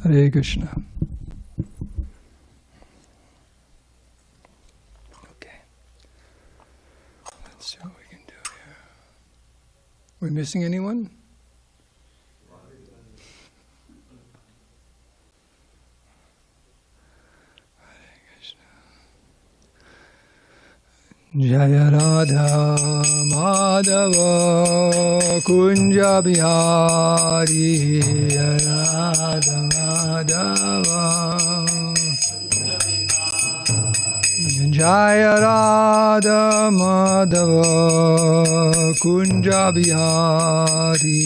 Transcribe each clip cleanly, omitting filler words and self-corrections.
Hare Krishna. Okay. Let's see what we can do here. We missing anyone? Jaya Radha Madhava Kunja Bihari Radha Madhava Jaya Radha Madhava Kunja Bihari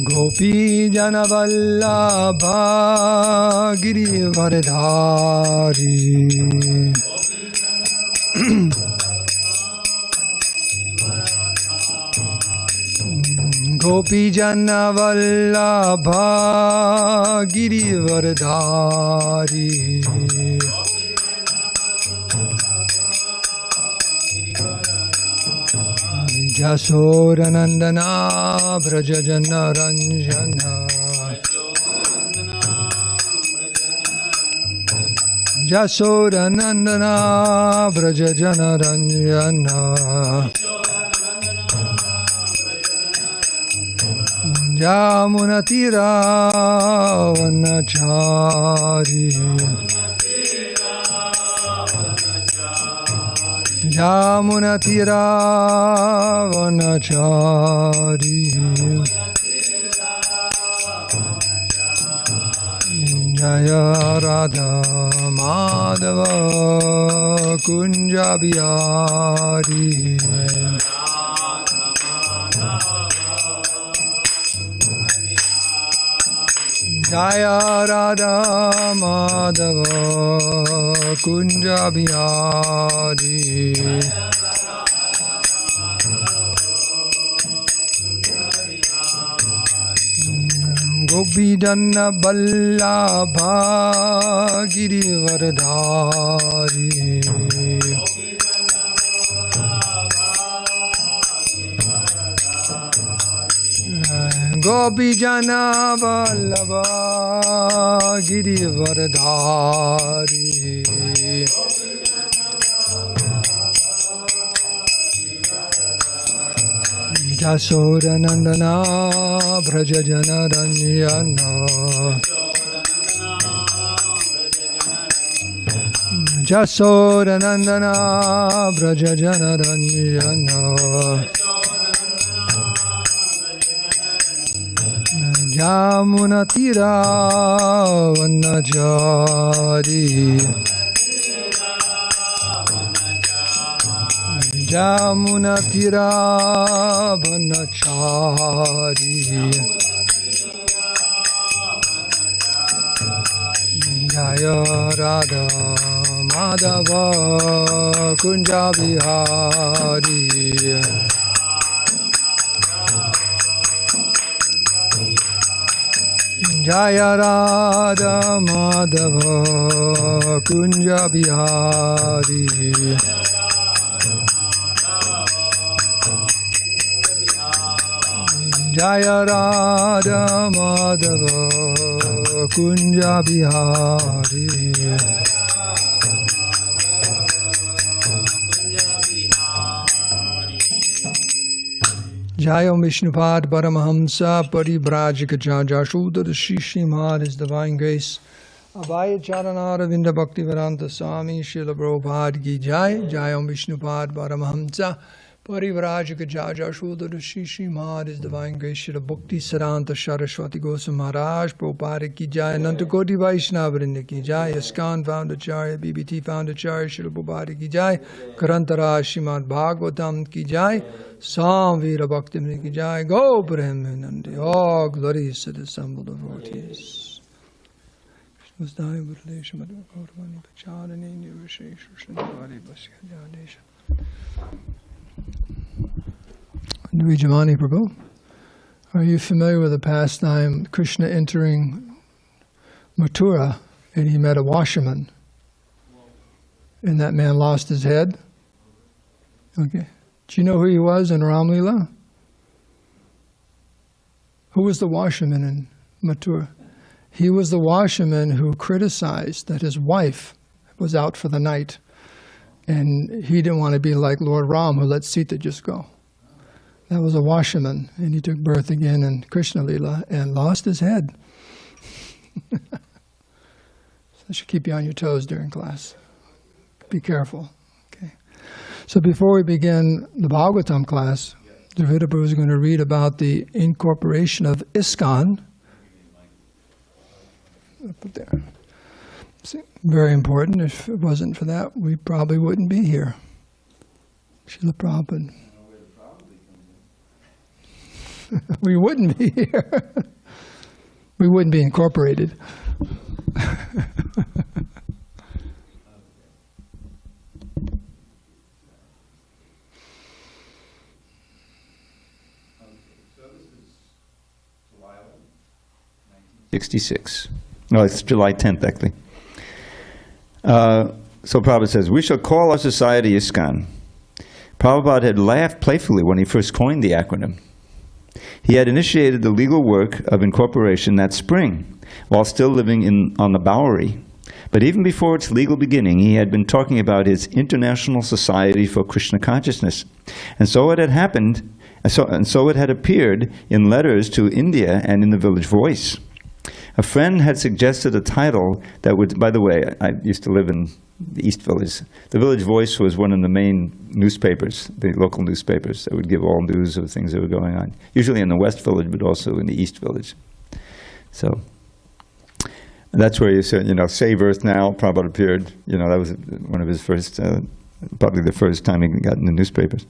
Gopi Jana Vallabha Girivardhari Gopi Jana Vallabha Girivardhari Yasodanandana Vrajajana Ranjana Yasodanandana Vrajajana Ranjana Yamunatira Vanachari Yamunatira Vanachari Jaya Radha Madhava Kunja Bihari Jaya Radha Madhava Kunja Bihari Gopi Jana Vallabha Girivardhari Gopi Jana Vallabha Girivardhari Yasodanandana Vrajajana Ranjana Yasodanandana Vrajajana Ranjana Yamunatira Vanachari Yamunatira Vanachari Jaya Radha Madhava Kunja Bihari Jaya Radha Madhava Kunja Bihari Jaya Radha Madhava Kunja Bihari Jaya Vishnupad Paramahamsa Parivrajika Jashodhara Srimad His Divine Grace Abhaya Charanara Vinda Bhaktivedanta Swami Srila Prabhupada Ki Jai Jaya Vishnupad Paramahamsa Parivrajika Jashodhara Srimad His Divine Grace Srila Bhakti Saranta Saraswati Goswami Maharaj Prabhupada Ki Jai Anantakoti Vaishnava Vrinda Ki Jai ISKCON Founderacharya BBT Founderacharya Srila Prabhupada Ki Jai Grantharaj Srimad Bhagavatam Ki Jai Samvira Bhakti Ki Jai Go Brahmanandi all glories to the assembled devotees. Krishna's relation with Gautavani Pacharani Nirvishesh Shandari Bhaskajadesha. Vijamani Prabhu, are you familiar with the pastime Krishna entering Mathura and he met a washerman and that man lost his head? Okay. Do you know who he was in Ram Lila? Who was the washerman in Mathura? He was the washerman who criticized that his wife was out for the night. And he didn't want to be like Lord Ram, who let Sita just go. That was a washerman, and he took birth again in Krishna Lila and lost his head. So that should keep you on your toes during class. Be careful. Okay. So before we begin the Bhagavatam class, the Prabhu is going to read about the incorporation of ISKCON. I'll put there. See, very important. If it wasn't for that, we probably wouldn't be here. Srila Prabhupada. We wouldn't be here. We wouldn't be incorporated. '66. No, it's July 10th, actually. So Prabhupada says, we shall call our society ISKCON. Prabhupada had laughed playfully when he first coined the acronym. He had initiated the legal work of incorporation that spring, while still living on the Bowery. But even before its legal beginning, he had been talking about his International Society for Krishna Consciousness. And so it had happened, and so it had appeared in letters to India and in the Village Voice. A friend had suggested a title that would, by the way, I used to live in the East Village. The Village Voice was one of the main newspapers, the local newspapers that would give all news of things that were going on. Usually in the West Village, but also in the East Village. So that's where you said, Save Earth Now, Prabhupada appeared. That was one of his first, probably the first time he got in the newspapers.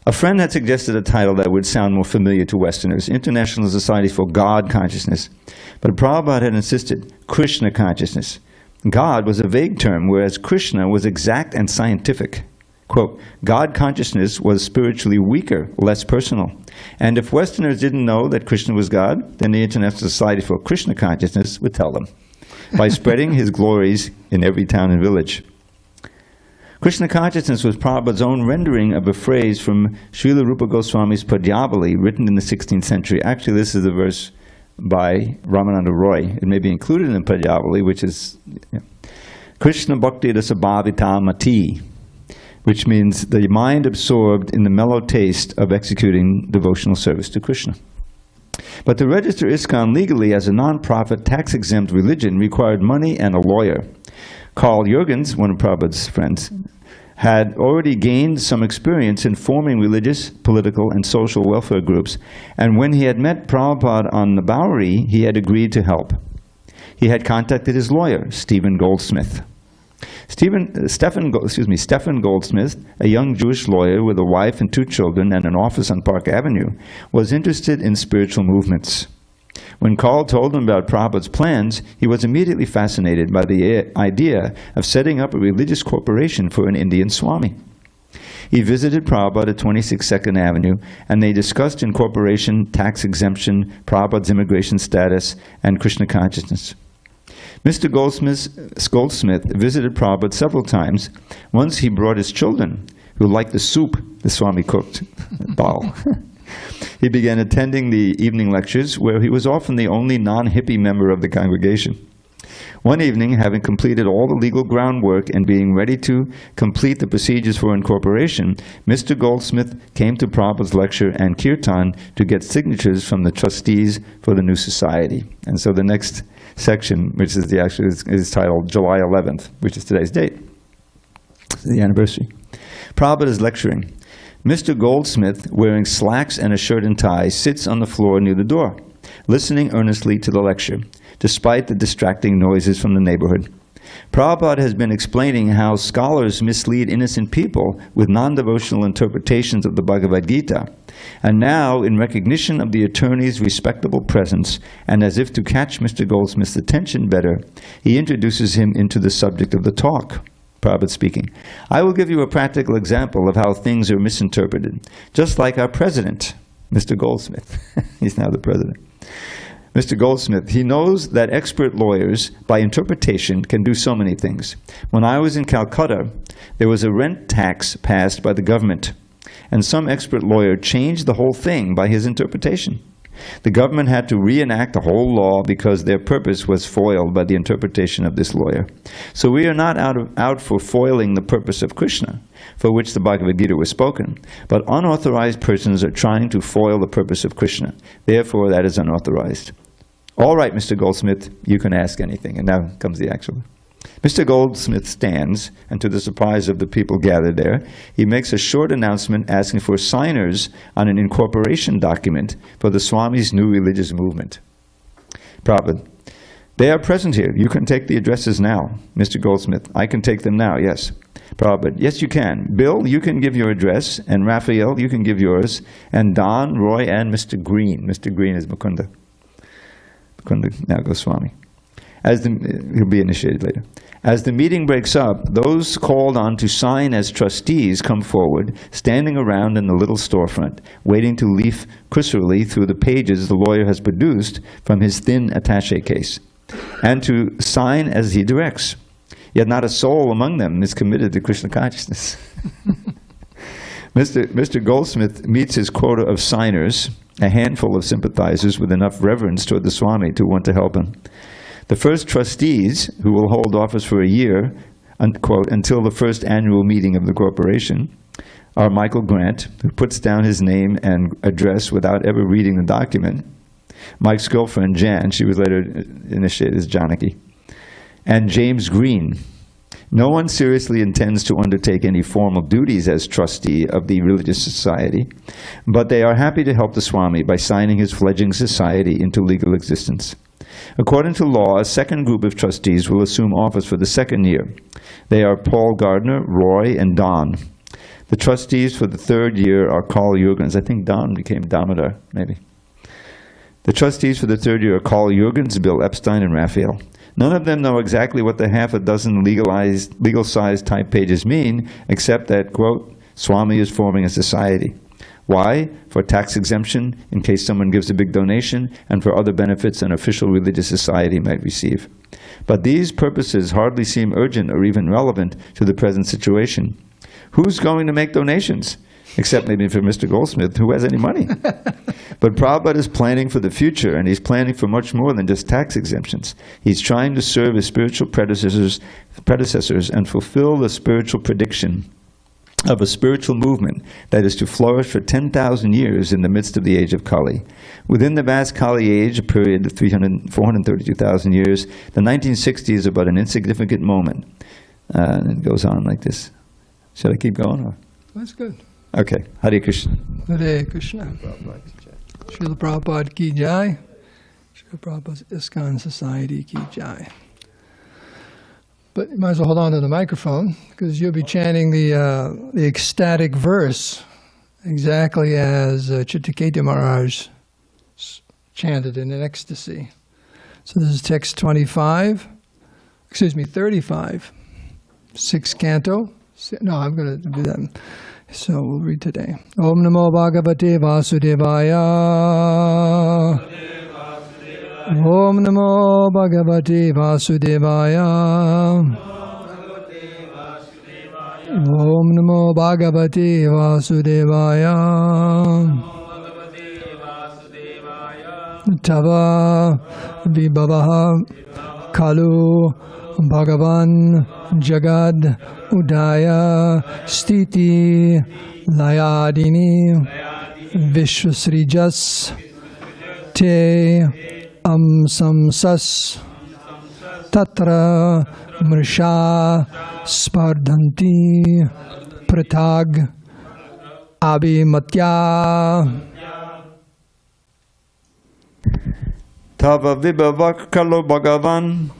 A friend had suggested a title that would sound more familiar to Westerners, International Society for God Consciousness. But Prabhupada had insisted, Krishna Consciousness. God was a vague term, whereas Krishna was exact and scientific. Quote, God consciousness was spiritually weaker, less personal. And if Westerners didn't know that Krishna was God, then the International Society for Krishna Consciousness would tell them, by spreading his glories in every town and village. Krishna consciousness was Prabhupada's own rendering of a phrase from Srila Rupa Goswami's Padyavali, written in the 16th century. Actually, this is a verse by Ramananda Roy. It may be included in Padyavali, which is Krishna Bhakti Rasa Bhavita Mati, which means the mind absorbed in the mellow taste of executing devotional service to Krishna. But to register ISKCON legally as a non-profit, tax-exempt religion required money and a lawyer. Carl Jurgens, one of Prabhupada's friends, had already gained some experience in forming religious, political, and social welfare groups, and when he had met Prabhupada on the Bowery, he had agreed to help. He had contacted his lawyer, Stephen Goldsmith. Stephen Goldsmith, a young Jewish lawyer with a wife and 2 children and an office on Park Avenue, was interested in spiritual movements. When Carl told him about Prabhupada's plans, he was immediately fascinated by the idea of setting up a religious corporation for an Indian Swami. He visited Prabhupada at 26 2nd Avenue, and they discussed incorporation, tax exemption, Prabhupada's immigration status, and Krishna consciousness. Mr. Goldsmith visited Prabhupada several times. Once he brought his children, who liked the soup the Swami cooked, dal. He began attending the evening lectures, where he was often the only non-hippie member of the congregation. One evening, having completed all the legal groundwork and being ready to complete the procedures for incorporation, Mr. Goldsmith came to Prabhupada's lecture and kirtan to get signatures from the trustees for the new society. And so the next section, which is is titled July 11th, which is today's date, the anniversary. Prabhupada is lecturing. Mr. Goldsmith, wearing slacks and a shirt and tie, sits on the floor near the door, listening earnestly to the lecture, despite the distracting noises from the neighborhood. Prabhupada has been explaining how scholars mislead innocent people with non-devotional interpretations of the Bhagavad Gita. And now, in recognition of the attorney's respectable presence, and as if to catch Mr. Goldsmith's attention better, he introduces him into the subject of the talk. Prabhupada speaking. I will give you a practical example of how things are misinterpreted, just like our president, Mr. Goldsmith. He's now the president. Mr. Goldsmith, he knows that expert lawyers, by interpretation, can do so many things. When I was in Calcutta, there was a rent tax passed by the government. and some expert lawyer changed the whole thing by his interpretation. The government had to reenact the whole law because their purpose was foiled by the interpretation of this lawyer. So we are not out for foiling the purpose of Krishna, for which the Bhagavad Gita was spoken, but unauthorized persons are trying to foil the purpose of Krishna. Therefore, that is unauthorized. All right, Mr. Goldsmith, you can ask anything. And now comes the actual. Mr. Goldsmith stands, and to the surprise of the people gathered there, he makes a short announcement asking for signers on an incorporation document for the Swami's new religious movement. Prabhupada, they are present here. You can take the addresses now. Mr. Goldsmith, I can take them now, yes. Prabhupada, yes you can. Bill, you can give your address, and Raphael, you can give yours, and Don, Roy, and Mr. Green. Mr. Green is Mukunda. Mukunda now Goswami. He'll be initiated later. As the meeting breaks up, those called on to sign as trustees come forward, standing around in the little storefront, waiting to leaf cursorily through the pages the lawyer has produced from his thin attaché case, and to sign as he directs. Yet not a soul among them is committed to Krishna consciousness. Mr. Goldsmith meets his quota of signers, a handful of sympathizers with enough reverence toward the Swami to want to help him. The first trustees, who will hold office for a year, unquote, until the first annual meeting of the corporation, are Michael Grant, who puts down his name and address without ever reading the document, Mike's girlfriend, Jan, she was later initiated as Janaki, and James Green. No one seriously intends to undertake any formal duties as trustee of the religious society, but they are happy to help the Swami by signing his fledgling society into legal existence. According to law, a second group of trustees will assume office for the second year. They are Paul Gardner, Roy, and Don. The trustees for the third year are Carl Jurgens. I think Don became Damodar, maybe. The trustees for the third year are Carl Jurgens, Bill Epstein, and Raphael. None of them know exactly what the half a dozen legal-sized type pages mean, except that, quote, Swami is forming a society. Why? For tax exemption, in case someone gives a big donation, and for other benefits an official religious society might receive. But these purposes hardly seem urgent or even relevant to the present situation. Who's going to make donations? Except maybe for Mr. Goldsmith, who has any money. But Prabhupada is planning for the future, and he's planning for much more than just tax exemptions. He's trying to serve his spiritual predecessors and fulfill the spiritual prediction of a spiritual movement that is to flourish for 10,000 years in the midst of the age of Kali. Within the vast Kali age, a period of 432,000 years, the 1960s are but an insignificant moment. And it goes on like this. Should I keep going? Or? That's good. Okay. Hare Krishna. Hare Krishna. Srila Prabhupada ki jai. Srila Prabhupada's ISKCON Society ki jai. But you might as well hold on to the microphone, because you'll be chanting the ecstatic verse exactly as Chittaketu Maharaj chanted in an ecstasy. So this is text 35, 35, 6th canto. No, I'm going to do that. So we'll read today. Om Namo Bhagavate Vasudevaya. Om Namo Bhagavate Vasudevaya. Om Namo Bhagavate Vasudevaya. Tava Vibhavaha Kalu Bhagavan Jagad Udaya Stiti Layadini Vishwasrijas Te Samsas Tatra Mrisha Spardhanti Pratag Abhimatya Tava Vibhavak Kalo Bhagavan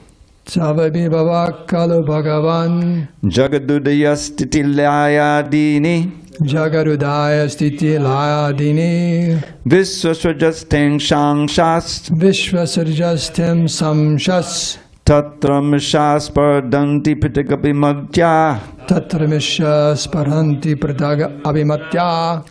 Tava Vibhavak Kalo Bhagavan Jagadudaya Stiti Layadini Jagarudaya Stiti Layadini Vishwasrajasteng Shangshas Vishwasarjastem Samshas Tatramishas Pardanti Pitakabimadya Tatramishas Paranti Prataga Abhimatya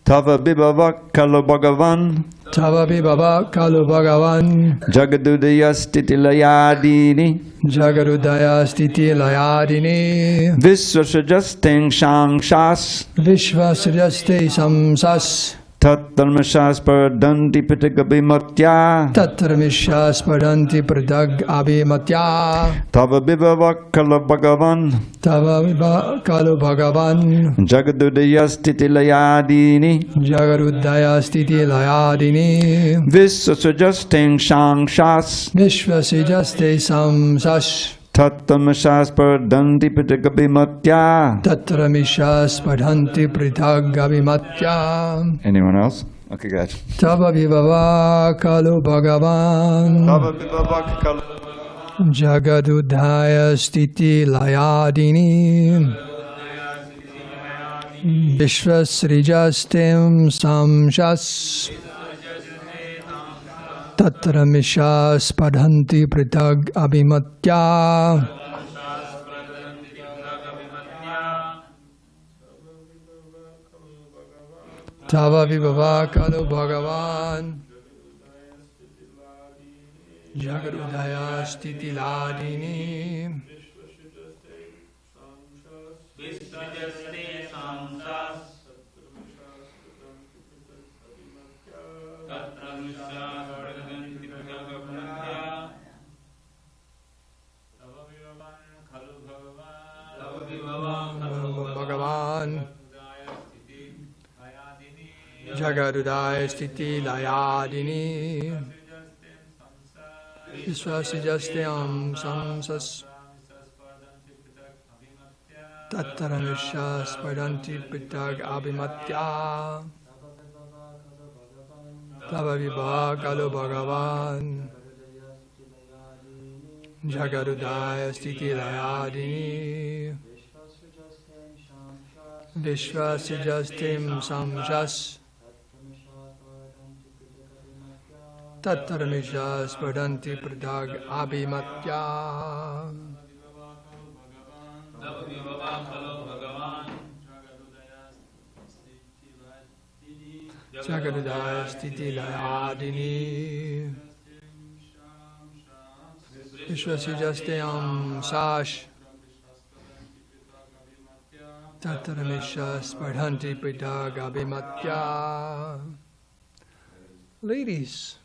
Tava Vibhavak Kalo Bhagavan Tava Vibhava Kalu Bhagavan Jagadudaya Stitilayadini Jagarudaya Stiti Layadini Visvasajasteng Shangshas Vishvasriyaste Samsas Tattarmashas Paradanti Pitagabimatya Tatramishas Padanti Pradag Abhimatya Tava Vibhava Kala Bhagavan Tava Vibhava Kalu Bhagavan Jagadudaya Stitilayadini Jagarudaya Stiti Layadini Visvasajasteng Shangshas Vishvasijaste Samsas Tattamashas Paradanti Pitagabimatya. Tatramishas Padhanti Pritag Abhimatya. Anyone else? Okay, good. Tava Vibhava Kalu Bhagavan Tava Vibhava Kala Jagadudhaya Stiti Layadini Vishvasrijastem Samshas Tatramishas Padhanti Pritag Abhimatya. Tava Vibhava Kalu Bhagavan Jagarudaya Stiti Ladini Bhagavan Jagarudaya Stiti Layadini Visvasijastyam Samsas Tattaramishyas Padanti Pitag Abhimatya. Tava Vibhava Kalu Bhagavan Jagarudaya Stiti Layadini Vishvasijastim Samjas Tattarmishas Padanti Pradag Abhimatya. Jagarudaya Stiti Layadini Vishvasijastim Sash Tatramishas Padhanti Pitag Abhimatya. Ladies,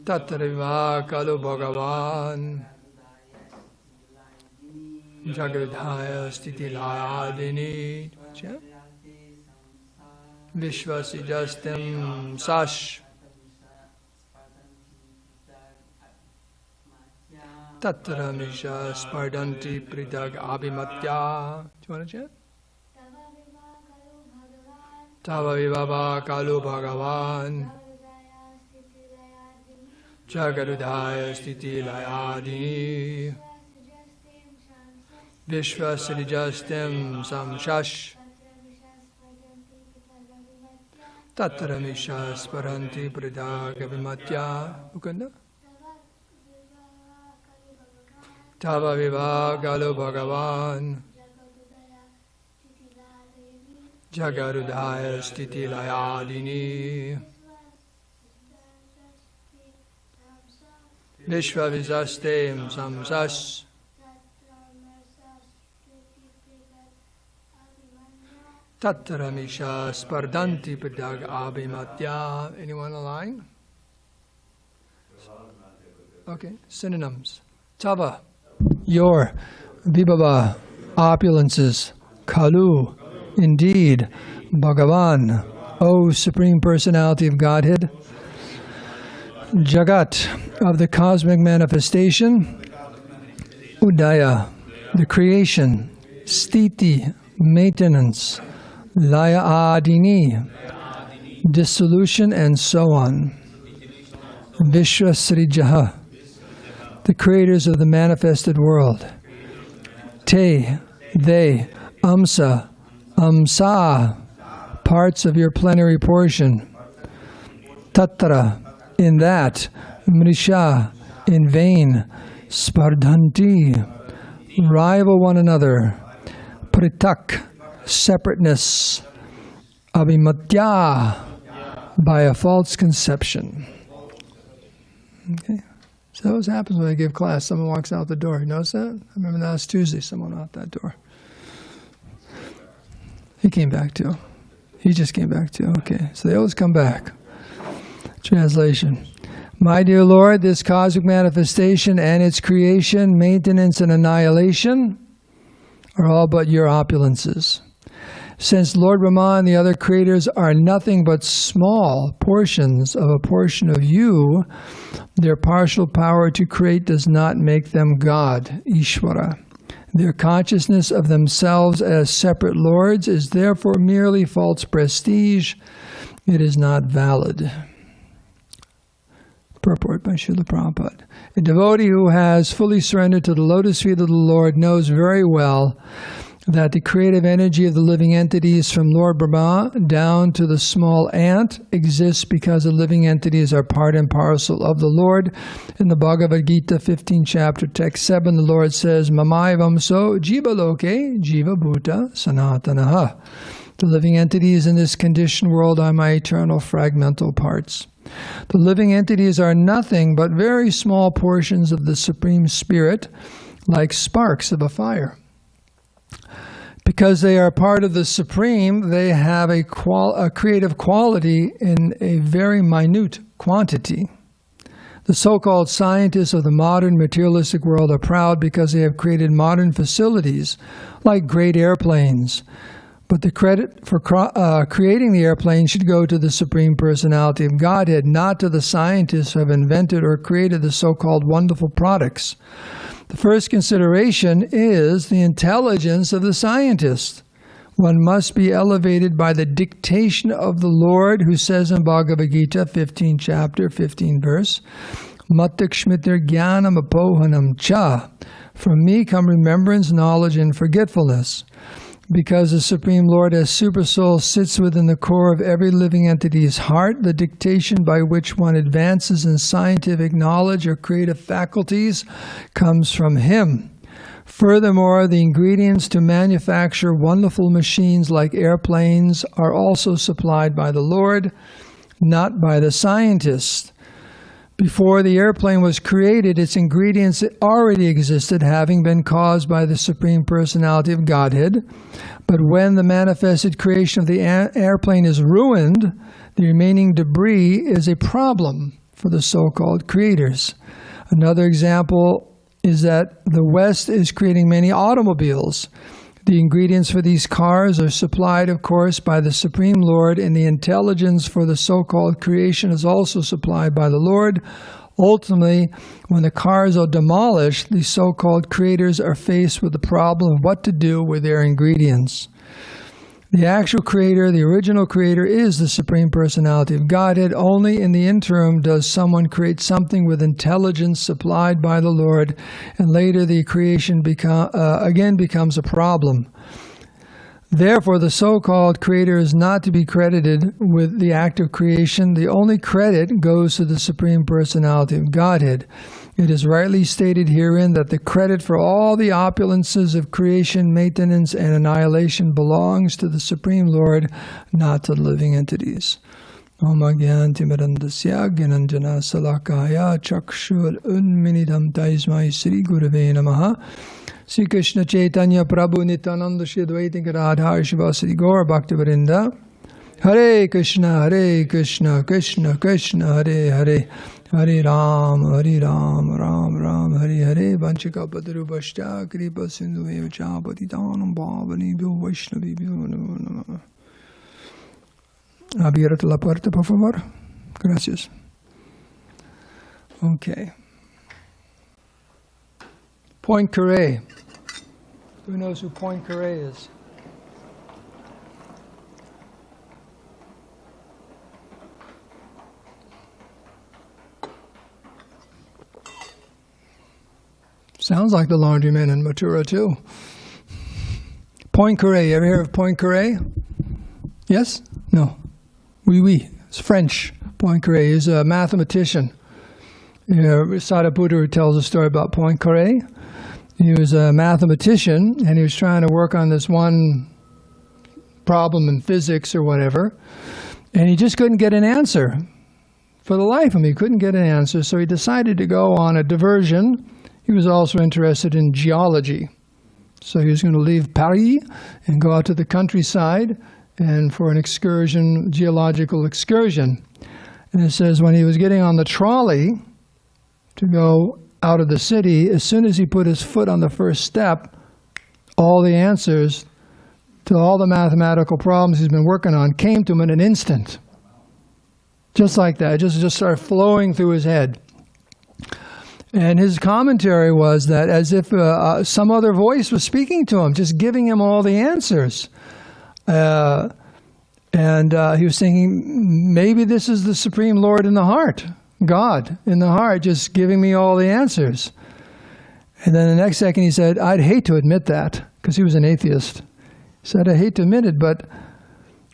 Tattariva Kalu Bhagavan Jagadhaya Stiti Layadini Vishvasijastim Sash Tatramishas Pardanti Pridag Abhimatya. Do you want to chant? Tava Vibhava Kalu Bhagavan Jagarudaya Stiti Layadini Vishvasrijastim Samshash Tatramishas Paranti Pridag Abhimatya. Ukanda? Tava Vibhava Kalu Bhagavan Jagarudaya Stiti Layadini Vishvavijastem Samsas Tattaramisha Spardanti Pidag Abhimatya. Anyone aligned? Okay, synonyms. Tava, your, Vibhava, opulences, Kalu, indeed, Bhagavan, O Supreme Personality of Godhead, Jagat, of the cosmic manifestation, Udaya, the creation, Stiti, maintenance, Laya Adini, dissolution, and so on. Vishwasrijaha, the creators of the manifested world. Te, they, Amsa, Amsa, parts of your plenary portion. Tattara, in that. Mrisha, in vain. Spardhanti, rival one another. Pritak, separateness. Abhimatya, by a false conception. Okay. So what happens when I give class? Someone walks out the door. You notice that? I remember last Tuesday, someone out that door. He came back too. He just came back too. Okay. So they always come back. Translation. My dear Lord, this cosmic manifestation and its creation, maintenance, and annihilation are all but your opulences. Since Lord Brahma and the other creators are nothing but small portions of a portion of you, their partial power to create does not make them God, Ishvara. Their consciousness of themselves as separate lords is therefore merely false prestige. It is not valid. Purport by Srila Prabhupada. A devotee who has fully surrendered to the lotus feet of the Lord knows very well that the creative energy of the living entities from Lord Brahma down to the small ant exists because the living entities are part and parcel of the Lord. In the Bhagavad Gita, 15th chapter, text 7, the Lord says, Mamai vamso jiva loke jiva bhuta sanatanaha. The living entities in this conditioned world are my eternal fragmental parts. The living entities are nothing but very small portions of the Supreme Spirit, like sparks of a fire. Because they are part of the Supreme, they have a creative quality in a very minute quantity. The so-called scientists of the modern materialistic world are proud because they have created modern facilities, like great airplanes. But the credit for creating the airplane should go to the Supreme Personality of Godhead, not to the scientists who have invented or created the so-called wonderful products. The first consideration is the intelligence of the scientist. One must be elevated by the dictation of the Lord, who says in Bhagavad Gita, 15th chapter, 15th verse, Matakshmitir jnanam apohanam cha. From me come remembrance, knowledge, and forgetfulness. Because the Supreme Lord as Supersoul sits within the core of every living entity's heart, the dictation by which one advances in scientific knowledge or creative faculties comes from Him. Furthermore, the ingredients to manufacture wonderful machines like airplanes are also supplied by the Lord, not by the scientists. Before the airplane was created, its ingredients already existed, having been caused by the Supreme Personality of Godhead. But when the manifested creation of the airplane is ruined, the remaining debris is a problem for the so-called creators. Another example is that the West is creating many automobiles. The ingredients for these cars are supplied, of course, by the Supreme Lord, and the intelligence for the so-called creation is also supplied by the Lord. Ultimately, when the cars are demolished, the so-called creators are faced with the problem of what to do with their ingredients. The actual creator, the original creator, is the Supreme Personality of Godhead. Only in the interim does someone create something with intelligence supplied by the Lord, and later the creation again becomes a problem. Therefore, the so-called creator is not to be credited with the act of creation. The only credit goes to the Supreme Personality of Godhead. It is rightly stated herein that the credit for all the opulences of creation, maintenance, and annihilation belongs to the Supreme Lord, not to the living entities. Om Agyantimirandasya Gyananjana Salakaya Chakshur Unminidam Taismai Sri Gurave Namaha. Sri Krishna Chaitanya Prabhu Nityananda Shri Advaita Gadadhar Shivasri Gaur Bhaktivinoda. Hare Krishna, Krishna Krishna, Hare Hare. Hare Ram, Ram Ram, Hare Hare. Vanchika Padrubhashta Kripa Sindhu Evacha Patitanam Bhavani Bhyo Vaishnavi Bhyo. Abierta la puerta, por favor. Gracias. Okay. Poincaré. Who knows who Poincaré is? Sounds like the laundryman in Mathura too. Poincaré. Ever hear of Poincaré? Yes? No. Oui. It's French. Poincaré is a mathematician. Sadhguru tells a story about Poincaré. He was a mathematician, and he was trying to work on this one problem in physics or whatever, and he just couldn't get an answer. For the life of him, he couldn't get an answer, so he decided to go on a diversion. He was also interested in geology. So he was going to leave Paris and go out to the countryside and for an excursion, geological excursion. And it says when he was getting on the trolley to go out of the city, as soon as he put his foot on the first step, all the answers to all the mathematical problems he's been working on came to him in an instant. Just like that, it just started flowing through his head. And his commentary was that as if some other voice was speaking to him, just giving him all the answers. And he was thinking, maybe this is the Supreme Lord in the heart, God in the heart, just giving me all the answers. And then the next second he said, I'd hate to admit that, because he was an atheist. He said, I hate to admit it, but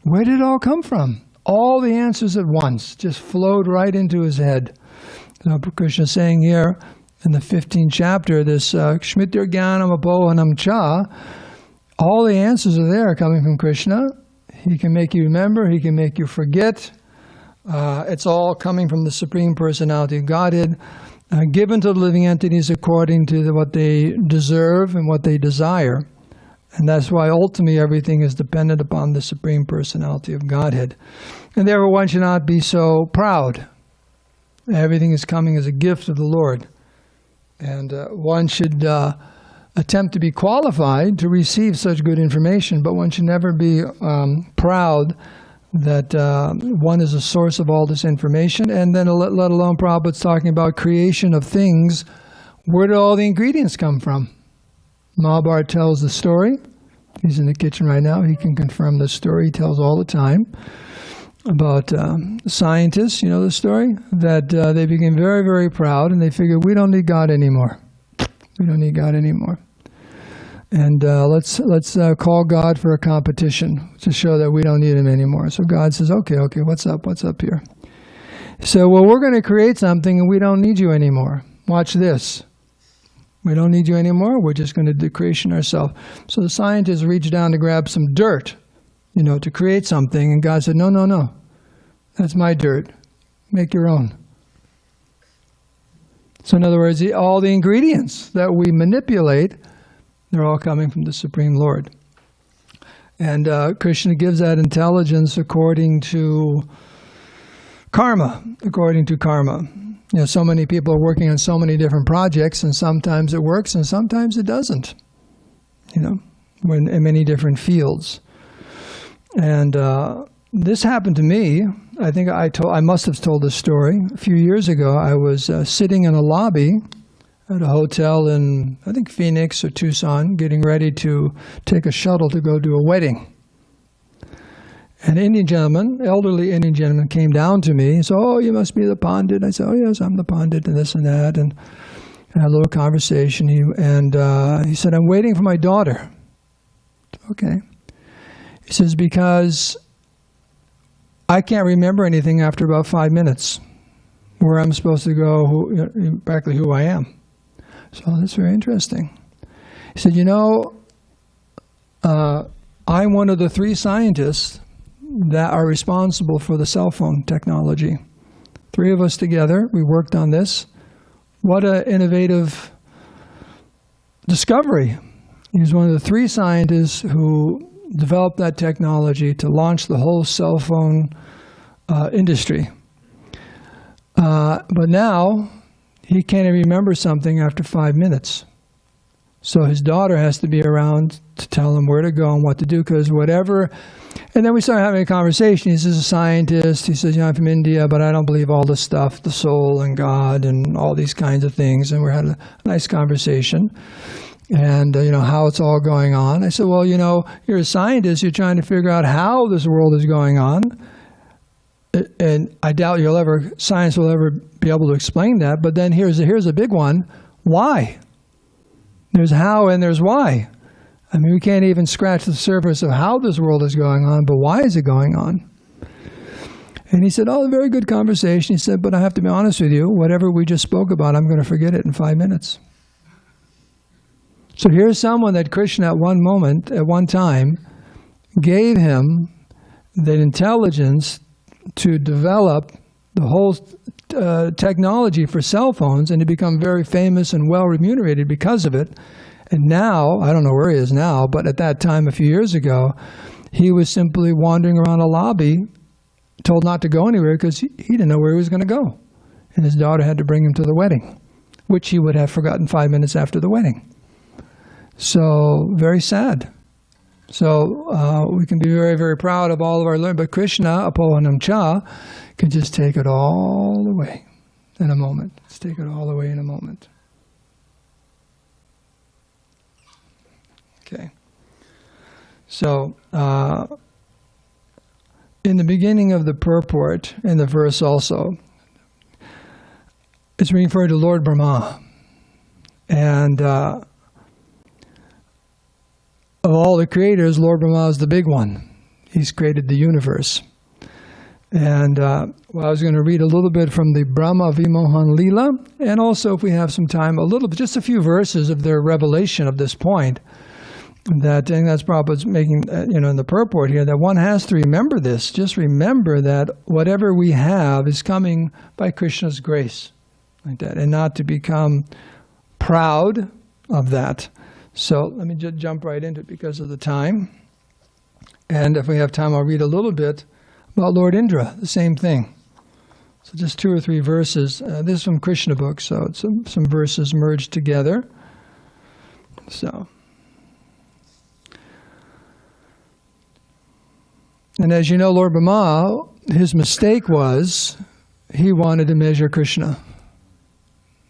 where did it all come from? All the answers at once just flowed right into his head. So Krishna is saying here in the 15th chapter, this Shmitir Jnanam Apohanam Cha, all the answers are there coming from Krishna. He can make you remember, he can make you forget. It's all coming from the Supreme Personality of Godhead, given to the living entities according to what they deserve and what they desire. And that's why ultimately everything is dependent upon the Supreme Personality of Godhead. And therefore one should not be so proud. Everything is coming as a gift of the Lord. And one should attempt to be qualified to receive such good information, but one should never be proud that one is a source of all this information. And then let alone Prabhupada's talking about creation of things. Where did all the ingredients come from? Mahabharata tells the story. He's in the kitchen right now. He can confirm the story. He tells all the time about scientists, you know the story, that they became very, very proud and they figured, we don't need God anymore. We don't need God anymore. And let's call God for a competition to show that we don't need him anymore. So God says, okay, what's up here? So, well, we're going to create something and we don't need you anymore. Watch this. We don't need you anymore. We're just going to do creation ourselves. So the scientists reached down to grab some dirt, to create something. And God said, no. That's my dirt. Make your own. So in other words, all the ingredients that we manipulate, they're all coming from the Supreme Lord. And Krishna gives that intelligence according to karma. So many people are working on so many different projects, and sometimes it works and sometimes it doesn't, in many different fields. And this happened to me. I think I must have told this story. A few years ago, I was sitting in a lobby at a hotel in, I think, Phoenix or Tucson, getting ready to take a shuttle to go to a wedding. An Indian gentleman, elderly Indian gentleman, came down to me. He said, oh, you must be the Pandit. I said, oh, yes, I'm the Pandit, and this and that. And had a little conversation. He said, I'm waiting for my daughter. Okay. He says, because I can't remember anything after about 5 minutes, where I'm supposed to go, practically who I am. So that's very interesting. He said, I'm one of the 3 scientists that are responsible for the cell phone technology. 3 of us together, we worked on this. What an innovative discovery. He was one of the 3 scientists who developed that technology to launch the whole cell phone industry. But now, he can't even remember something after 5 minutes. So his daughter has to be around to tell him where to go and what to do, because whatever... And then we started having a conversation. He's a scientist. He says, I'm from India, but I don't believe all this stuff, the soul and God and all these kinds of things. And we had a nice conversation. And, how it's all going on. I said, well, you're a scientist. You're trying to figure out how this world is going on. And I doubt science will ever be able to explain that. But then here's a big one. Why? There's how and there's why. I mean, we can't even scratch the surface of how this world is going on, but why is it going on? And he said, a very good conversation. He said, but I have to be honest with you, whatever we just spoke about, I'm going to forget it in 5 minutes. So here's someone that Krishna at one moment, at one time, gave him the intelligence to develop the whole technology for cell phones and to become very famous and well remunerated because of it. And now, I don't know where he is now, but at that time, a few years ago, he was simply wandering around a lobby, told not to go anywhere because he didn't know where he was going to go. And his daughter had to bring him to the wedding, which he would have forgotten 5 minutes after the wedding. So, very sad. So, we can be very, very proud of all of our learning, but Krishna, Apohanam Cha, can just take it all away in a moment. Let's take it all away in a moment. Okay. So, in the beginning of the purport, in the verse also, it's referring to Lord Brahma. And of all the creators, Lord Brahma is the big one. He's created the universe. And I was going to read a little bit from the Brahma Vimohan Leela, and also, if we have some time, just a few verses of their revelation of this point. That, and that's Prabhupada's making, in the purport here, that one has to remember this. Just remember that whatever we have is coming by Krishna's grace, like that, and not to become proud of that. So let me just jump right into it because of the time. And if we have time, I'll read a little bit about Lord Indra, the same thing. So just 2 or 3 verses. This is from Krishna book, so it's some verses merged together. So. And as you know, Lord Brahma, his mistake was he wanted to measure Krishna.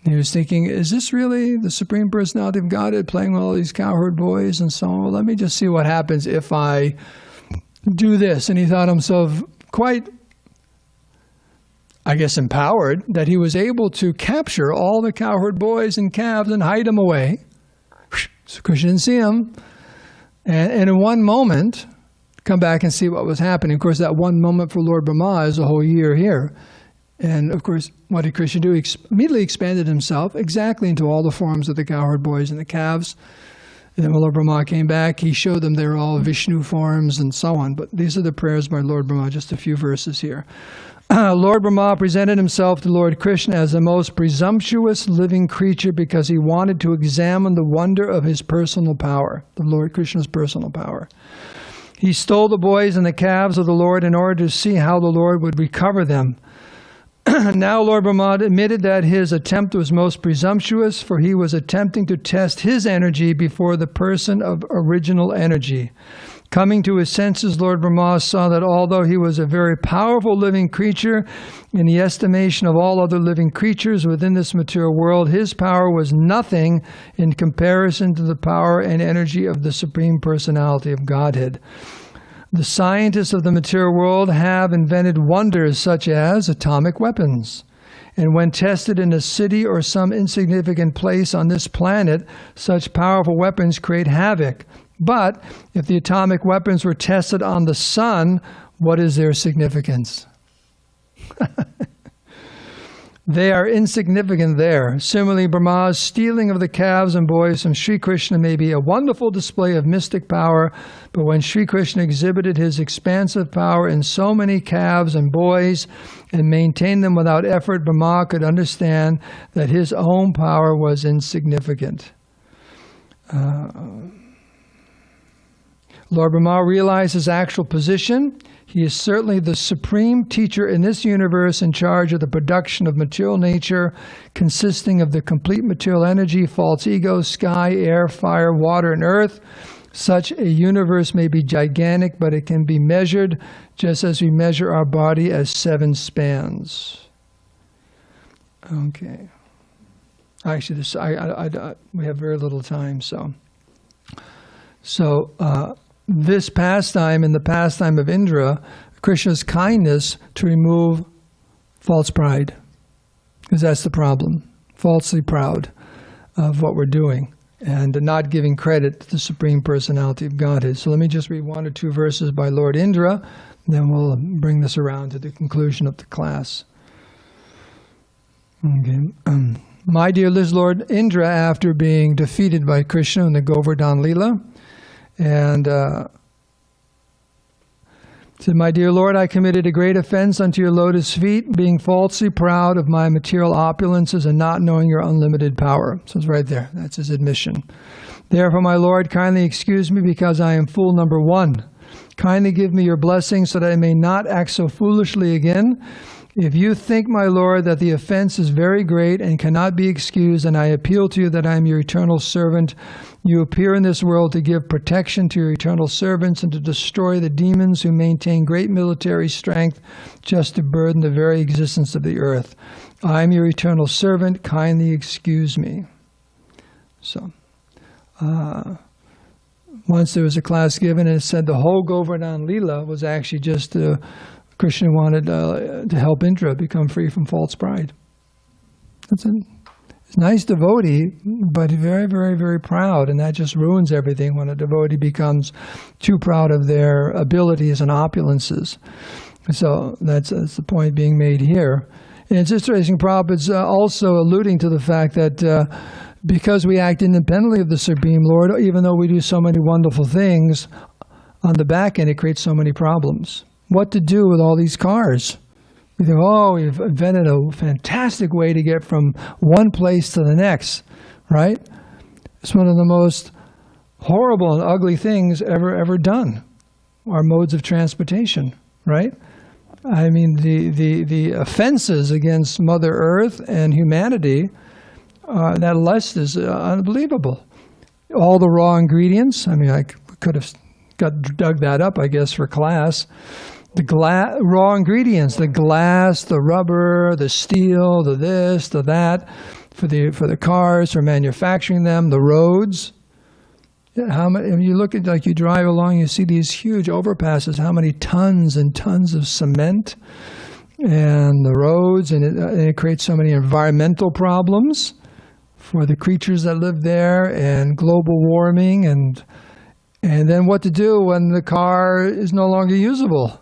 He was thinking, is this really the Supreme Personality of Godhead playing with all these cowherd boys and so on? Well, let me just see what happens if I do this. And he thought himself quite, I guess, empowered that he was able to capture all the cowherd boys and calves and hide them away. So Krishna didn't see him. And in one moment, come back and see what was happening. Of course, that one moment for Lord Brahma is a whole year here. And of course, what did Krishna do? He immediately expanded himself exactly into all the forms of the cowherd boys and the calves. And then when Lord Brahma came back, he showed them they were all Vishnu forms and so on. But these are the prayers by Lord Brahma, just a few verses here. Lord Brahma presented himself to Lord Krishna as the most presumptuous living creature because he wanted to examine the wonder of his personal power, the Lord Krishna's personal power. He stole the boys and the calves of the Lord in order to see how the Lord would recover them. Now Lord Brahma admitted that his attempt was most presumptuous, for he was attempting to test his energy before the person of original energy. Coming to his senses, Lord Brahma saw that although he was a very powerful living creature, in the estimation of all other living creatures within this material world, his power was nothing in comparison to the power and energy of the Supreme Personality of Godhead. The scientists of the material world have invented wonders such as atomic weapons. And when tested in a city or some insignificant place on this planet, such powerful weapons create havoc. But if the atomic weapons were tested on the sun, what is their significance? They are insignificant there. Similarly, Brahma's stealing of the calves and boys from Sri Krishna may be a wonderful display of mystic power, but when Sri Krishna exhibited his expansive power in so many calves and boys and maintained them without effort, Brahma could understand that his own power was insignificant. Lord Brahma realized his actual position. He is certainly the supreme teacher in this universe in charge of the production of material nature, consisting of the complete material energy, false ego, sky, air, fire, water, and earth. Such a universe may be gigantic, but it can be measured just as we measure our body as 7 spans. Okay. Actually, we have very little time, so this pastime and the pastime of Indra, Krishna's kindness to remove false pride, because that's the problem, falsely proud of what we're doing and not giving credit to the Supreme Personality of Godhead. So let me just read 1 or 2 verses by Lord Indra, then we'll bring this around to the conclusion of the class. Okay. My dear Lord Indra, after being defeated by Krishna in the Govardhan Leela, and Said, my dear Lord, I committed a great offense unto your lotus feet, being falsely proud of my material opulences and not knowing your unlimited power. So it's right there. That's his admission. Therefore, my Lord, kindly excuse me because I am fool number one. Kindly give me your blessing so that I may not act so foolishly again. If you think, my Lord, that the offense is very great and cannot be excused, and I appeal to you that I am your eternal servant, you appear in this world to give protection to your eternal servants and to destroy the demons who maintain great military strength just to burden the very existence of the earth. I am your eternal servant. Kindly excuse me. So, once there was a class given and it said the whole Govardhan Leela was actually just Krishna wanted to help Indra become free from false pride. It's a nice devotee, but very, very, very proud, and that just ruins everything when a devotee becomes too proud of their abilities and opulences. So that's the point being made here. And it's interesting, Prabhupada's also alluding to the fact that because we act independently of the Supreme Lord, even though we do so many wonderful things, on the back end it creates so many problems. What to do with all these cars? We think, oh, we've invented a fantastic way to get from one place to the next, right? It's one of the most horrible and ugly things ever done, our modes of transportation, right? I mean, the offenses against Mother Earth and humanity, that list is unbelievable. All the raw ingredients, I mean, I could have dug that up, I guess, for class. The raw ingredients, the glass, the rubber, the steel, the this, the that, for the cars, for manufacturing them, the roads. How many? If you look at, like, you drive along, you see these huge overpasses. How many tons and tons of cement, and the roads, and it creates so many environmental problems for the creatures that live there, and global warming, and then what to do when the car is no longer usable.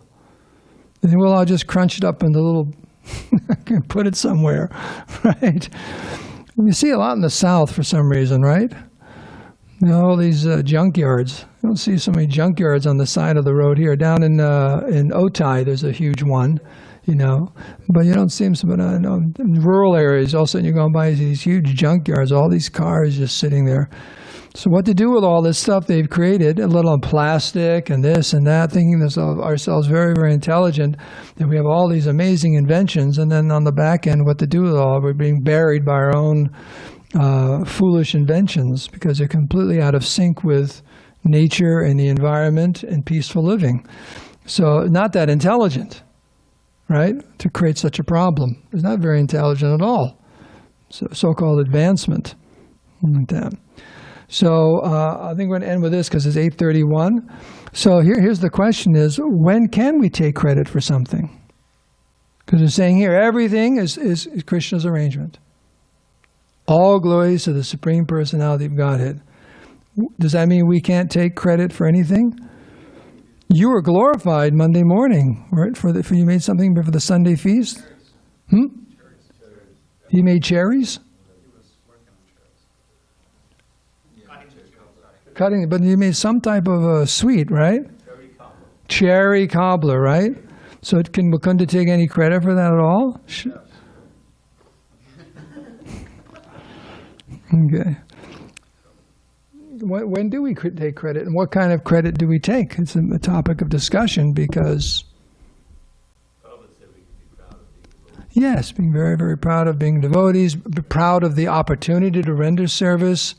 And well, I'll just crunch it up into little, put it somewhere, right? You see a lot in the South for some reason, right? You know, all these junkyards. You don't see so many junkyards on the side of the road here. Down in Otay, there's a huge one, you know. But you don't see them in rural areas. All of a sudden you're going by these huge junkyards, all these cars just sitting there. So what to do with all this stuff they've created, a little plastic and this and that, thinking ourselves very, very intelligent, that we have all these amazing inventions, and then on the back end, what to do with it all? We're being buried by our own foolish inventions because they're completely out of sync with nature and the environment and peaceful living. So not that intelligent, right, to create such a problem. It's not very intelligent at all. So-called advancement, like that. So I think we're going to end with this because it's 8:31. So here's the question is, when can we take credit for something? Because it's saying here, everything is Krishna's arrangement. All glories to the Supreme Personality of Godhead. Does that mean we can't take credit for anything? You were glorified Monday morning, right? For you made something for the Sunday feast? You made cherries? Cutting, but you made some type of a sweet, right? Cherry cobbler, right? So can Mukunda take any credit for that at all? Okay. When do we take credit, and what kind of credit do we take? It's a topic of discussion because, yes, being very, very proud of being devotees, proud of the opportunity to render service.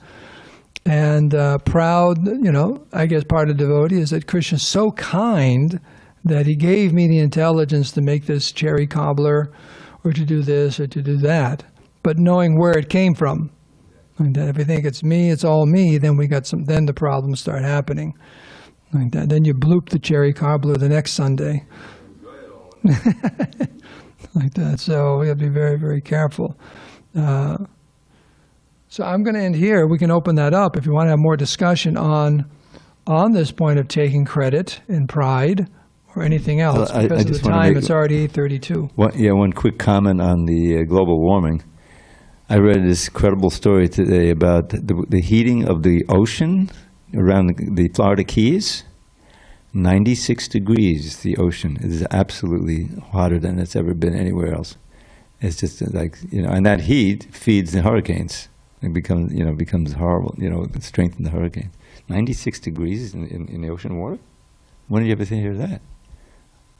And proud, you know, I guess part of devotee is that Krishna is so kind that he gave me the intelligence to make this cherry cobbler or to do this or to do that. But knowing where it came from. And that if we think it's me, it's all me, then then the problems start happening. Like that. Then you bloop the cherry cobbler the next Sunday. Like that. So we have to be very, very careful. So I'm going to end here. We can open that up if you want to have more discussion on this point of taking credit and pride or anything else. Because of the time, it's already 8:32. One quick comment on the global warming. I read this incredible story today about the heating of the ocean around the Florida Keys. 96 degrees, the ocean is absolutely hotter than it's ever been anywhere else. It's just like, and that heat feeds the hurricanes. It becomes horrible, strengthens the hurricane. 96 degrees in the ocean water? When did you ever hear that?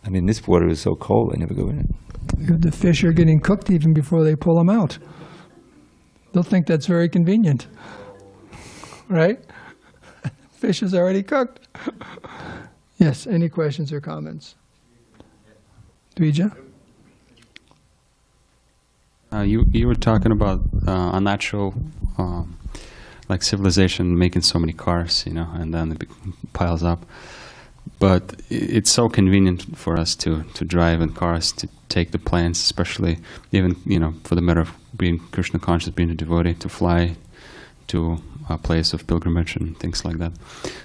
I mean, this water is so cold, I never go in it. The fish are getting cooked even before they pull them out. They'll think that's very convenient, right? Fish is already cooked. Yes, any questions or comments? Dvija? You were talking about unnatural, like civilization making so many cars, and then it piles up. But it's so convenient for us to drive in cars, to take the planes, especially even, for the matter of being Krishna conscious, being a devotee, to fly to a place of pilgrimage and things like that.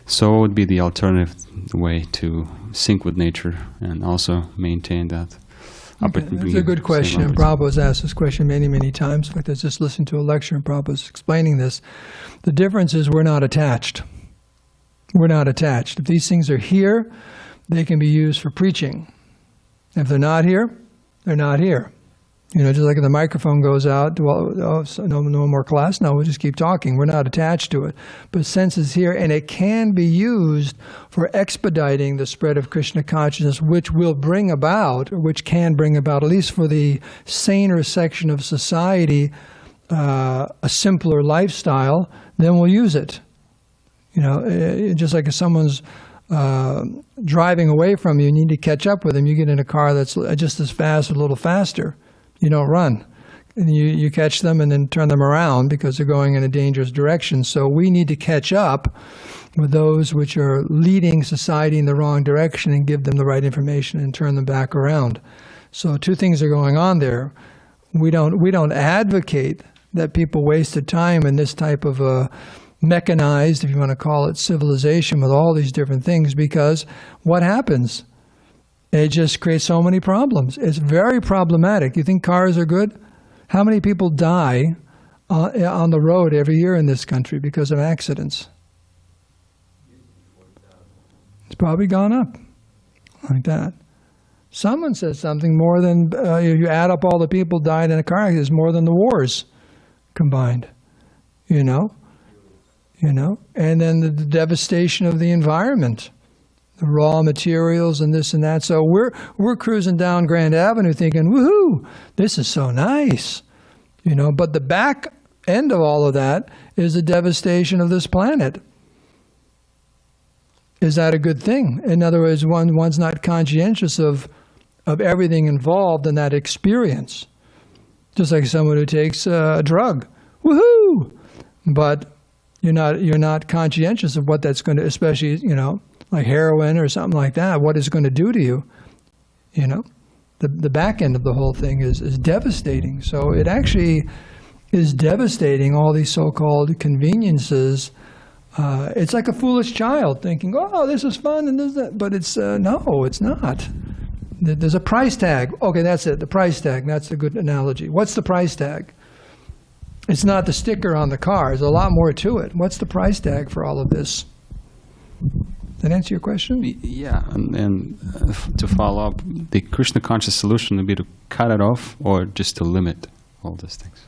So what would be the alternative way to sync with nature and also maintain that? Okay, that's a good question, and Prabhupada's asked this question many, many times. In fact, I was just listening to a lecture and Prabhupada's explaining this. The difference is we're not attached. We're not attached. If these things are here, they can be used for preaching. If they're not here, they're not here. Just like if the microphone goes out, well, no more class, no, we'll just keep talking. We're not attached to it. But since it's here, and it can be used for expediting the spread of Krishna consciousness, which will bring about, or which can bring about, at least for the saner section of society, a simpler lifestyle, then we'll use it. Just like if someone's driving away from you and you need to catch up with them, you get in a car that's just as fast or a little faster. You don't run. And you catch them and then turn them around because they're going in a dangerous direction. So we need to catch up with those which are leading society in the wrong direction and give them the right information and turn them back around. So two things are going on there. We don't advocate that people wasted time in this type of a mechanized, if you want to call it, civilization with all these different things, because what happens? It just creates so many problems. It's very problematic. You think cars are good? How many people die on the road every year in this country because of accidents? It's probably gone up like that. Someone says something more than, if you add up all the people died in a car accident, it's more than the wars combined, And then the devastation of the environment. The raw materials and this and that. So we're cruising down Grand Avenue thinking, woohoo, this is so nice. But the back end of all of that is the devastation of this planet. Is that a good thing? In other words, one's not conscientious of everything involved in that experience. Just like someone who takes a drug. Woohoo! But you're not conscientious of what that's going to, especially, like heroin or something like that, what it's going to do to you. The back end of the whole thing is devastating. So it actually is devastating, all these so-called conveniences. It's like a foolish child thinking, oh, this is fun and this, that. But it's, no, it's not. There's a price tag. Okay, that's it, the price tag. That's a good analogy. What's the price tag? It's not the sticker on the car. There's a lot more to it. What's the price tag for all of this? Does that answer your question? Yeah, and to follow up, the Krishna conscious solution would be to cut it off or just to limit all these things?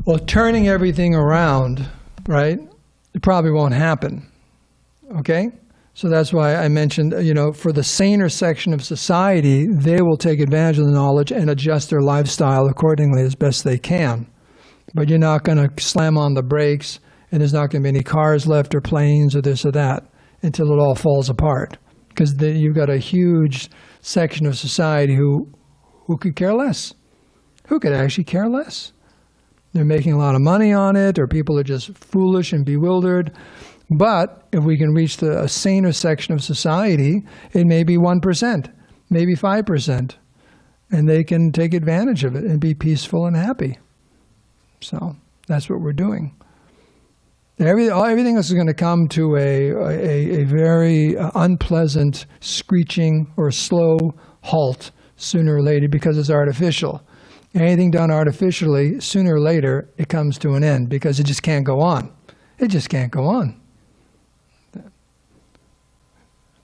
Well, turning everything around, right, it probably won't happen, okay? So that's why I mentioned, for the saner section of society, they will take advantage of the knowledge and adjust their lifestyle accordingly as best they can. But you're not going to slam on the brakes, and there's not going to be any cars left or planes or this or that until it all falls apart. Because you've got a huge section of society who could care less. Who could actually care less? They're making a lot of money on it, or people are just foolish and bewildered. But if we can reach a saner section of society, it may be 1%, maybe 5%. And they can take advantage of it and be peaceful and happy. So that's what we're doing. Everything else is going to come to a very unpleasant screeching or slow halt sooner or later because it's artificial. Anything done artificially, sooner or later, it comes to an end because it just can't go on. It just can't go on.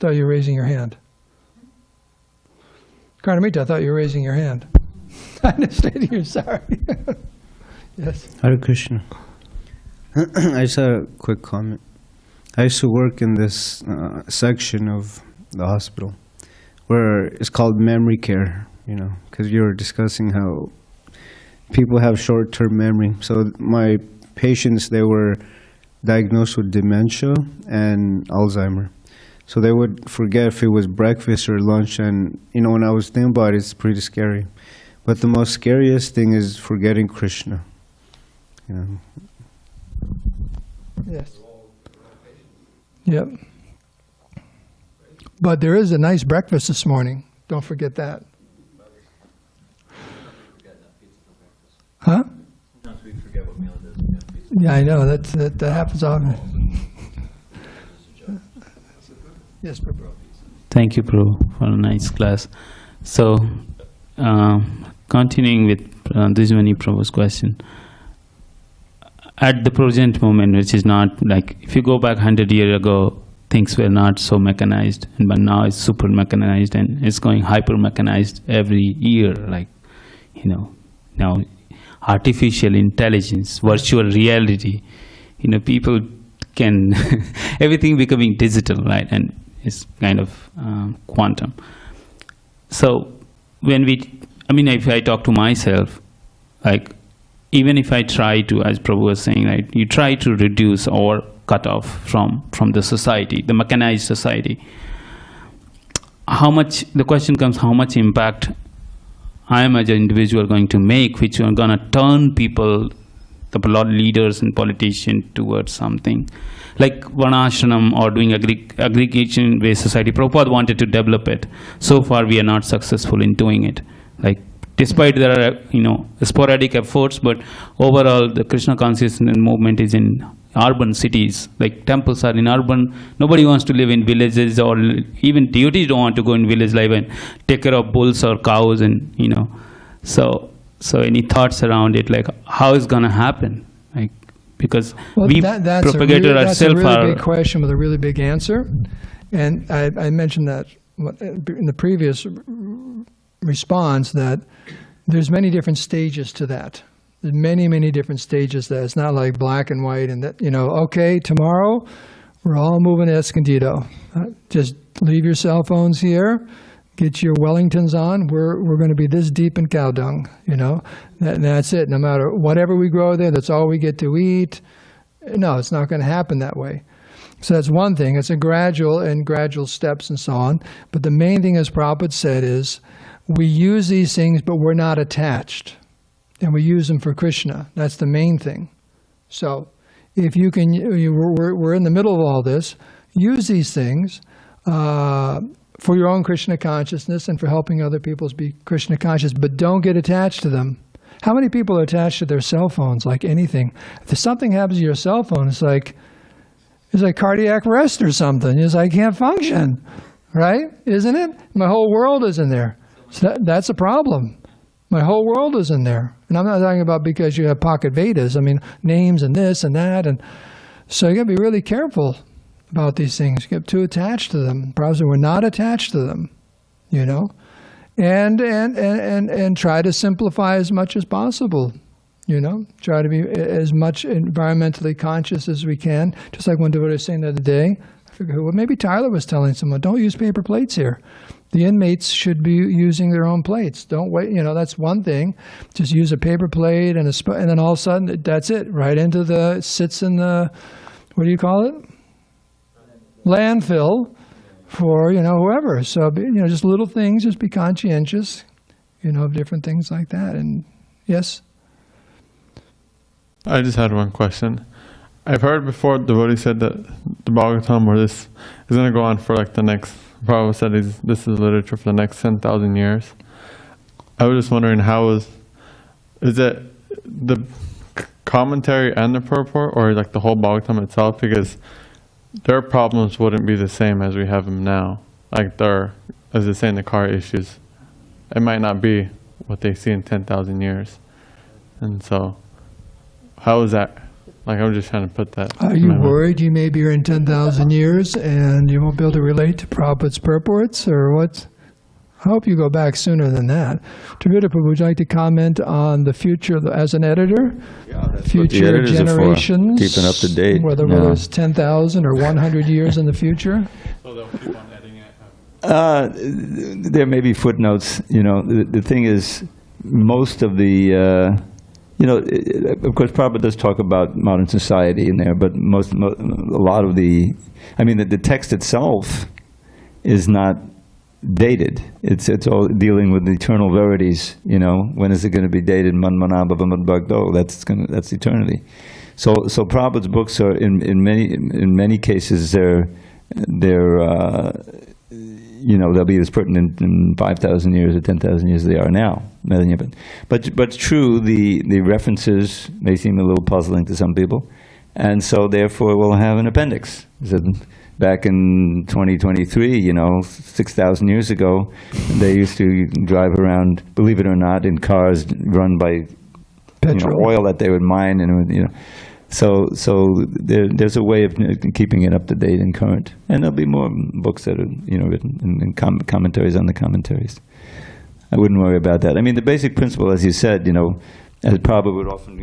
thought you were raising your hand. Karnamita, I thought you were raising your hand. I understand you're sorry. Yes. Hare Krishna. I just had a quick comment. I used to work in this section of the hospital where it's called memory care, you know, because you were discussing how people have short-term memory. So my patients, they were diagnosed with dementia and Alzheimer. So they would forget if it was breakfast or lunch, and you know, when I was thinking about it, it's pretty scary. But the most scariest thing is forgetting Krishna. You know. Yes. Yep. But there is a nice breakfast this morning. Don't forget that. Huh? Yeah, I know. That happens often. Yes, Prabhu. Thank you, Prabhu, for a nice class. So, continuing with Dujmani Prabhu's question, at the present moment, which is not like, if you go back 100 years ago, things were not so mechanized, but now it's super mechanized and it's going hyper mechanized every year. Like, you know, now artificial intelligence, virtual reality, you know, people can, everything becoming digital, right? And it's kind of quantum. So when if I talk to myself, like, even if I try to, as Prabhu was saying, right, you try to reduce or cut off from the society, the mechanized society. The question comes, how much impact I am as an individual going to make, which are going to turn people, the leaders and politicians, towards something. Like Varnashram or doing aggregation-based society, Prabhupada wanted to develop it. So far we are not successful in doing it. Like, despite there are, you know, sporadic efforts, but overall the Krishna consciousness movement is in urban cities. Like, temples are in urban, nobody wants to live in villages, or even deities don't want to go in village life and take care of bulls or cows, and you know. So any thoughts around it, like how is going to happen? Like, because that's propagated ourselves. That's a really big question with a really big answer. And I mentioned that in the previous response, that there's many different stages to that. There's many different stages to that. It's not like black and white and that, you know, okay, tomorrow we're all moving to Escondido. Just leave your cell phones here, get your Wellingtons on. We're going to be this deep in cow dung, you know. That's it. No matter whatever we grow there, that's all we get to eat. No, it's not going to happen that way. So that's one thing. It's a gradual steps and so on. But the main thing, as Prabhupada said, is we use these things, but we're not attached. And we use them for Krishna. That's the main thing. So if you can, we're in the middle of all this, use these things for your own Krishna consciousness and for helping other people be Krishna conscious, but don't get attached to them. How many people are attached to their cell phones like anything? If something happens to your cell phone, it's like cardiac arrest or something. It's like, I can't function, right? Isn't it? My whole world is in there. So that's a problem. My whole world is in there. And I'm not talking about because you have pocket Vedas. I mean, names and this and that. And so you got to be really careful about these things. You get too attached to them. Probably we're not attached to them, you know. And try to simplify as much as possible, you know. Try to be as much environmentally conscious as we can. Just like one devotee was saying the other day, I forget who, maybe Tyler was telling someone, don't use paper plates here. The inmates should be using their own plates. Don't wait, you know, that's one thing. Just use a paper plate and and then all of a sudden, that's it. Right into sits in the, what do you call it? Landfill for, you know, whoever. So, you know, just little things, just be conscientious, you know, of different things like that. And yes? I just had one question. I've heard before the devotee said that the Bhagavatam or this is going to go on for like the next, Prabhupada said this is literature for the next 10,000 years. I was just wondering is it the commentary and the purport, or like the whole Bhagavatam itself? Because their problems wouldn't be the same as we have them now. Like as they say in the car issues, it might not be what they see in 10,000 years. And so, how is that Like, I'm just trying to put that. Are you worried you may be here in 10,000 years and you won't be able to relate to Prabhupada's purports, or what? I hope you go back sooner than that. Trividapa, would you like to comment on the future as an editor? Future generations, keeping up to date. Whether it's 10,000 or 100 years in the future? So they'll keep on adding it? There may be footnotes. The thing is, most of the, of course, Prabhupada does talk about modern society in there, but a lot of the text itself is not dated. It's all dealing with the eternal verities. When is it going to be dated? That's eternity. So Prabhupada's books are in many cases they'll be as pertinent in 5,000 years or 10,000 years as they are now. But true, the references may seem a little puzzling to some people, and so therefore we'll have an appendix. Back in 2023, 6,000 years ago, they used to drive around, believe it or not, in cars run by oil that they would mine, and so there's a way of keeping it up to date and current. And there'll be more books that are written and commentaries on the commentaries. I wouldn't worry about that. The basic principle, as you said, as Prabhupada would often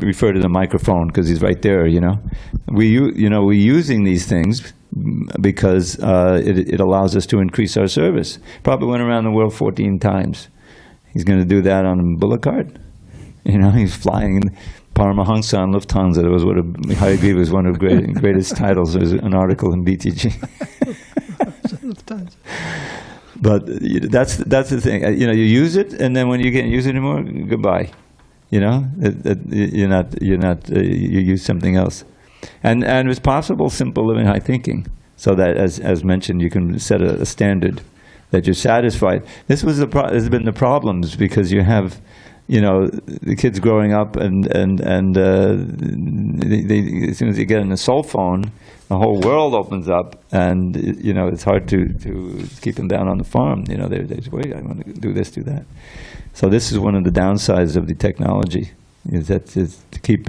refer to the microphone because he's right there. We're using these things because it allows us to increase our service. Prabhupada went around the world 14 times. He's going to do that on a bullock cart. He's flying Paramahansa on Lufthansa. That was Hayagriva was one of the greatest titles. There's an article in BTG. But that's the thing. You use it, and then when you can't use it anymore, goodbye. You use something else. And it's possible simple living, high thinking, so that as mentioned, you can set a standard that you're satisfied. This has been the problems, because you have the kids growing up and they, as soon as they get on a cell phone, the whole world opens up, and it's hard to keep them down on the farm. They say, wait, I want to do this, do that. So this is one of the downsides of the technology, is to keep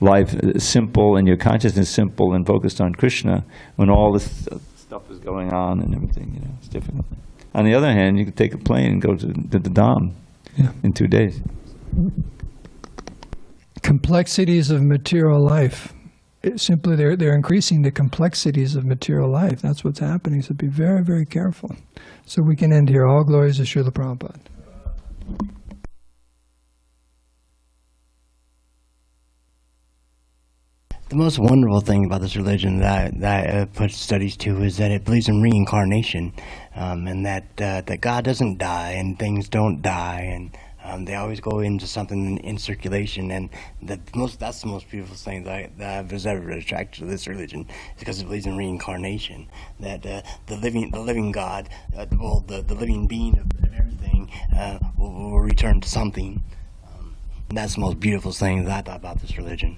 life simple and your consciousness simple and focused on Krishna when all this stuff is going on and everything. It's difficult. On the other hand, you can take a plane and go to the Dham in 2 days. Complexities of material life. Simply, they're increasing the complexities of material life. That's what's happening. So be very, very careful. So we can end here. All glories to Srila Prabhupada. The most wonderful thing about this religion that I put studies to is that it believes in reincarnation, and that God doesn't die and things don't die, and they always go into something in circulation, and that's the most beautiful thing that I was ever attracted to this religion, because it believes in reincarnation, that the living God, the living being of everything will return to something. That's the most beautiful thing that I thought about this religion.